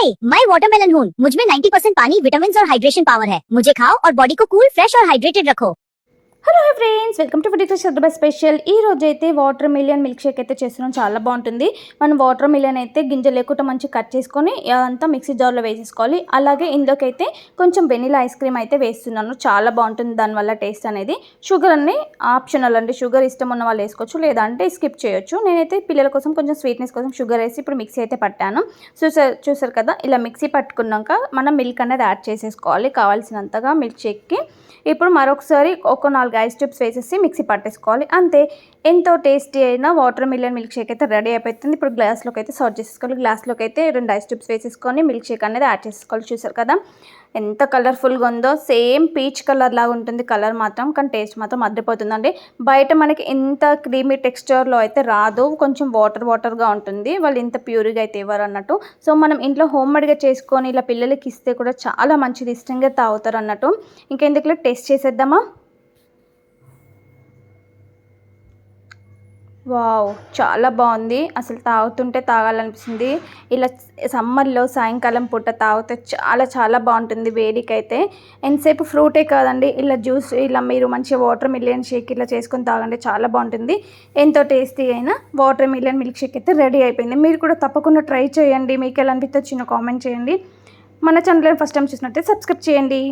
हाय, मैं वाटरमेलन हूँ। मुझ में 90% पानी, विटामिन और हाइड्रेशन पावर है। मुझे खाओ और बॉडी को कूल, फ्रेश और हाइड्रेटेड रखो। Hello friends, welcome to food శర్బా స్పెషల్. ఈ రోజు అయితే వాటర్ మిలియన్ మిల్క్ షేక్ అయితే చేస్తున్నాం. చాలా బాగుంటుంది. మనం వాటర్ మిలియన్ అయితే గింజలు లేకుండా మంచి కట్ చేసుకొని అదంతా మిక్సీ జార్లో వేసేసుకోవాలి. అలాగే ఇందులోకి అయితే కొంచెం వెనిలా ఐస్ క్రీమ్ అయితే వేస్తున్నాను. చాలా బాగుంటుంది దానివల్ల టేస్ట్ అనేది. షుగర్ అన్ని ఆప్షనల్ అండి. షుగర్ ఇష్టం ఉన్న వాళ్ళు వేసుకోవచ్చు, లేదంటే స్కిప్ చేయొచ్చు. నేనైతే పిల్లల కోసం కొంచెం స్వీట్నెస్ కోసం షుగర్ వేసి ఇప్పుడు మిక్సీ అయితే పట్టాను. చూసారు కదా, ఇలా మిక్సీ పట్టుకున్నాక మనం మిల్క్ అనేది యాడ్ చేసేసుకోవాలి కావాల్సినంతగా మిల్క్ షేక్కి. ఇప్పుడు మరొకసారి ఒక 4 ఐస్ క్యూబ్స్ వేసేసి మిక్సీ పట్టేసుకోవాలి. అంతే, ఎంతో టేస్టీ అయిన వాటర్ మిలియన్ మిల్క్ షేక్ అయితే రెడీ అయిపోతుంది. ఇప్పుడు గ్లాస్లోకి అయితే సర్వ్ చేసేసుకోవాలి. గ్లాస్లోకి అయితే 2 ఐస్ క్యూబ్స్ వేసేసుకొని మిల్క్ షేక్ అనేది యాడ్ చేసుకోవాలి. చూసారు కదా ఎంత కలర్ఫుల్గా ఉందో. సేమ్ పీచ్ కలర్ లాగా ఉంటుంది కలర్ మాత్రం, కానీ టేస్ట్ మాత్రం అద్దరిపోతుందండి. బయట మనకి ఇంత క్రీమీ టెక్స్చర్లో అయితే రాదు, కొంచెం వాటర్గా ఉంటుంది. వాళ్ళు ఇంత ప్యూర్గా అయితే ఇవ్వరు అన్నట్టు. సో మనం ఇంట్లో హోమ్మేడ్గా చేసుకొని ఇలా పిల్లలకి ఇస్తే కూడా చాలా మంచిది, ఇష్టంగా తాగుతారు అన్నట్టు. ఇంకెందుకులో టేస్ట్ చేసేద్దామా. వావ్, చాలా బాగుంది. అసలు తాగుతుంటే తాగాలనిపిస్తుంది. ఇలా సమ్మర్లో సాయంకాలం పూట తాగితే చాలా బాగుంటుంది వేడికైతే. ఎంతసేపు ఫ్రూటే కాదండి, ఇలా జ్యూస్, ఇలా మీరు మంచిగా వాటర్ మిలియన్ షేక్ ఇలా చేసుకొని తాగండి, చాలా బాగుంటుంది. ఎంతో టేస్టీ అయిన వాటర్ మిలియన్ మిల్క్ షేక్ అయితే రెడీ అయిపోయింది. మీరు కూడా తప్పకుండా ట్రై చేయండి. మీకు ఎలా అనిపిస్తే చిన్న కామెంట్ చేయండి. మన ఛానల్ని ఫస్ట్ టైం చూసినట్టే సబ్స్క్రైబ్ చేయండి.